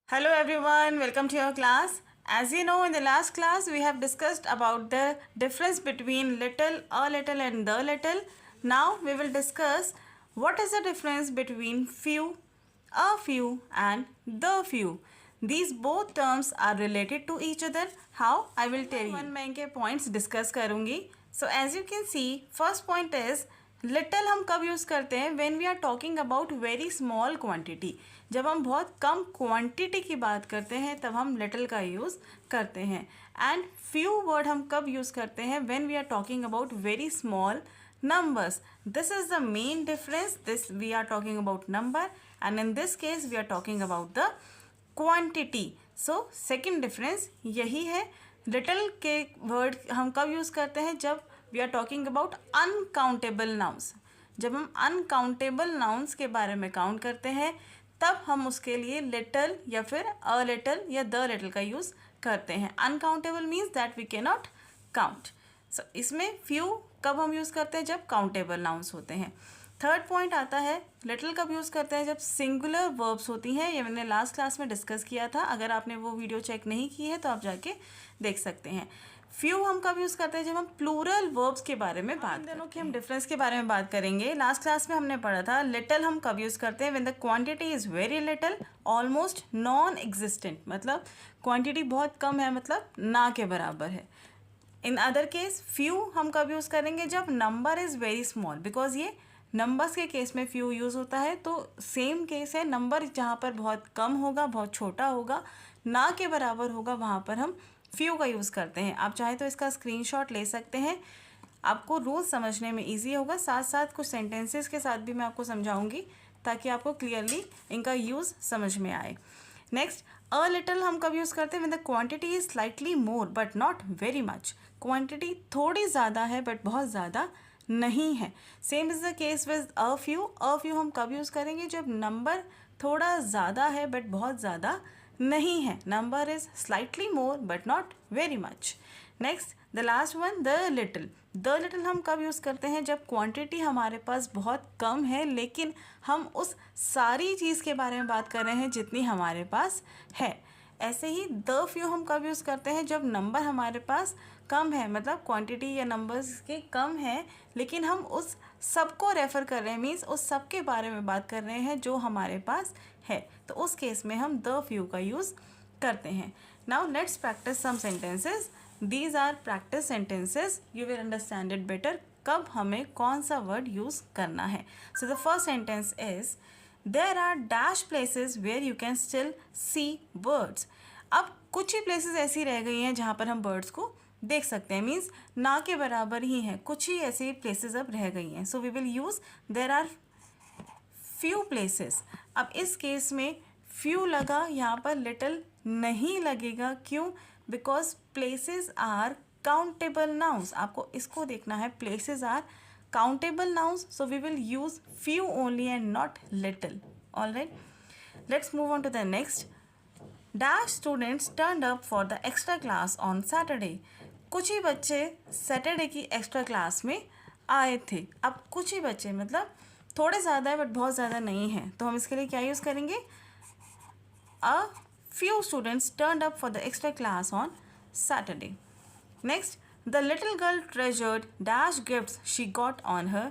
Hello everyone, welcome to your class. As you know, in the last class we have discussed about the difference between little, a little and the little. Now we will discuss what is the difference between few, a few and the few. These both terms are related to each other. How? I will tell you. One मैं इनके points discuss करूँगी. So as you can see, first point is little हम कब use करते हैं when we are talking about very small quantity. जब हम बहुत कम क्वांटिटी की बात करते हैं तब हम लिटल का यूज़ करते हैं. एंड फ्यू वर्ड हम कब यूज़ करते हैं when we are talking about very small numbers. This is the main difference. This we are talking about number and in this case we are talking about the quantity. So second difference यही है. little के word हम कब use करते हैं जब we are talking about uncountable nouns. जब हम uncountable nouns के बारे में काउंट करते हैं तब हम उसके लिए little या फिर a little या the little का यूज़ करते हैं. uncountable means that we cannot count. So इसमें few कब हम यूज़ करते हैं जब काउंटेबल नाउन्स होते हैं. थर्ड पॉइंट आता है लिटिल कब यूज़ करते हैं जब सिंगुलर वर्ब्स होती हैं. ये मैंने लास्ट क्लास में डिस्कस किया था. अगर आपने वो वीडियो चेक नहीं की है तो आप जाके देख सकते हैं. फ्यू हम कब यूज़ करते हैं जब हम प्लूरल वर्ब्स के बारे में बात दोनों के हम डिफरेंस के बारे में बात करेंगे. लास्ट क्लास में हमने पढ़ा था लिटिल हम कब यूज़ करते हैं when the quantity is very little almost non existent. मतलब क्वांटिटी बहुत कम है, मतलब ना के बराबर है. इन अदर केस फ्यू हम कब यूज़ करेंगे जब number is very small. Because ये नंबर्स के केस में फ्यू यूज़ होता है तो सेम केस है. नंबर जहाँ पर बहुत कम होगा, बहुत छोटा होगा, ना के बराबर होगा, वहाँ पर हम फ्यू का यूज़ करते हैं. आप चाहे तो इसका स्क्रीनशॉट ले सकते हैं. आपको रूल समझने में ईजी होगा. साथ साथ कुछ सेंटेंसेस के साथ भी मैं आपको समझाऊंगी ताकि आपको क्लियरली इनका यूज़ समझ में आए. नेक्स्ट अ लिटल हम कब यूज़ करते हैं when the quantity is slightly more but not very much. Quantity थोड़ी ज़्यादा है बट बहुत ज़्यादा नहीं है. Same is the case with a few. A few हम कब यूज़ करेंगे जब नंबर थोड़ा ज़्यादा है बट बहुत ज़्यादा नहीं है. Number is slightly more but not very much. Next the last one the little. The little हम कब यूज़ करते हैं जब क्वांटिटी हमारे पास बहुत कम है लेकिन हम उस सारी चीज़ के बारे में बात कर रहे हैं जितनी हमारे पास है. ऐसे ही द फ्यू हम कब यूज़ करते हैं जब नंबर हमारे पास कम है, मतलब क्वांटिटी या नंबर्स के कम है लेकिन हम उस सब को रेफ़र कर रहे हैं. मीन्स उस सब के बारे में बात कर रहे हैं जो हमारे पास है. तो उस केस में हम द फ्यू का यूज़ करते हैं. Now let's practice some sentences. These are practice sentences. You will understand it better कब हमें कौन सा वर्ड यूज़ करना है. So the first sentence is there are dash places where you can still see birds. अब कुछ ही places ऐसी रह गई हैं जहाँ पर हम बर्ड्स को देख सकते हैं. मीन्स ना के बराबर ही हैं, कुछ ही ऐसी प्लेसेस अब रह गई हैं. So we will use there are few places. अब इस केस में फ्यू लगा, यहाँ पर लिटिल नहीं लगेगा. क्यों? Because places are countable nouns. आपको इसको देखना है. Places are countable nouns, so we will use few only and not little. All right, let's move on to the next. Dash students turned up for the extra class on Saturday. कुछ ही बच्चे Saturday की extra class में आए थे. अब कुछ ही बच्चे मतलब थोड़े ज़्यादा है बट बहुत ज़्यादा नहीं है, तो हम इसके लिए क्या यूज़ करेंगे? A few students turned up for the extra class on Saturday. Next, the little girl treasured dash gifts she got on her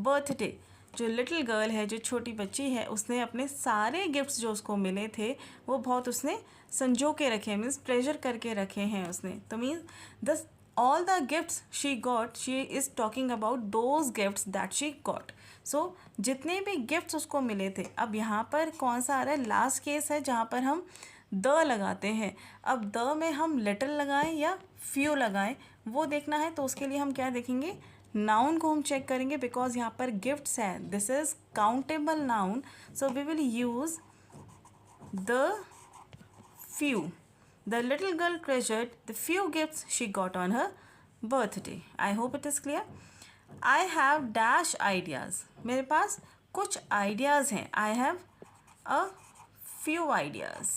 birthday. जो लिटिल गर्ल है, जो छोटी बच्ची है, उसने अपने सारे गिफ्ट्स जो उसको मिले थे वो बहुत उसने संजो के रखे. मीन्स ट्रेजर करके रखे हैं उसने. तो means the all the gifts she got, she is talking about those gifts that she got. So जितने भी गिफ्ट्स उसको मिले थे. अब यहाँ पर कौन सा आ रहा है? लास्ट केस है जहाँ पर हम द लगाते हैं. अब द में हम लिटिल लगाएं या फ्यू लगाएं वो देखना है. तो उसके लिए हम क्या देखेंगे? नाउन को हम चेक करेंगे बिकॉज यहाँ पर गिफ्ट्स है. This is countable noun, so we will use the few. The little girl treasured the few gifts she got on her birthday. I hope it is clear. I have dash ideas. मेरे पास कुछ ideas हैं. I have a few ideas.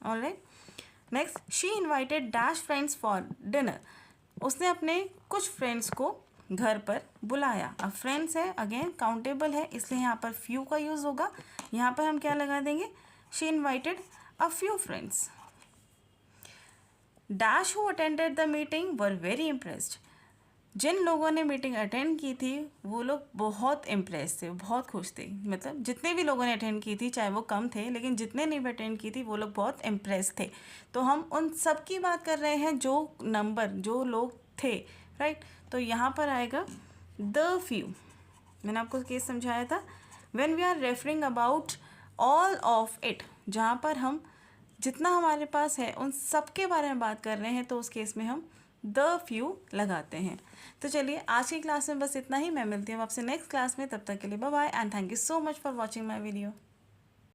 All right. Next, she invited dash friends for dinner. उसने अपने कुछ friends को घर पर बुलाया. अब फ्रेंड्स है, अगेन काउंटेबल है, इसलिए यहाँ पर few का यूज़ होगा. यहाँ पर हम क्या लगा देंगे? She invited a few friends. Dash who attended the meeting were very impressed. जिन लोगों ने मीटिंग अटेंड की थी वो लोग बहुत इम्प्रेस थे, बहुत खुश थे. मतलब जितने भी लोगों ने अटेंड की थी, चाहे वो कम थे, लेकिन जितने ने भी अटेंड की थी वो लोग बहुत इम्प्रेस थे. तो हम उन सब की बात कर रहे हैं जो नंबर, जो लोग थे, राइट. तो यहाँ पर आएगा द फ्यू. मैंने आपको केस समझाया था. When we are referring about all of it, जहाँ पर हम जितना हमारे पास है उन सब के बारे में बात कर रहे हैं, तो उस केस में हम द फ्यू लगाते हैं. तो चलिए आज की क्लास में बस इतना ही. मैं मिलती हूँ आपसे नेक्स्ट क्लास में. तब तक के लिए bye bye and thank you so much for watching my video.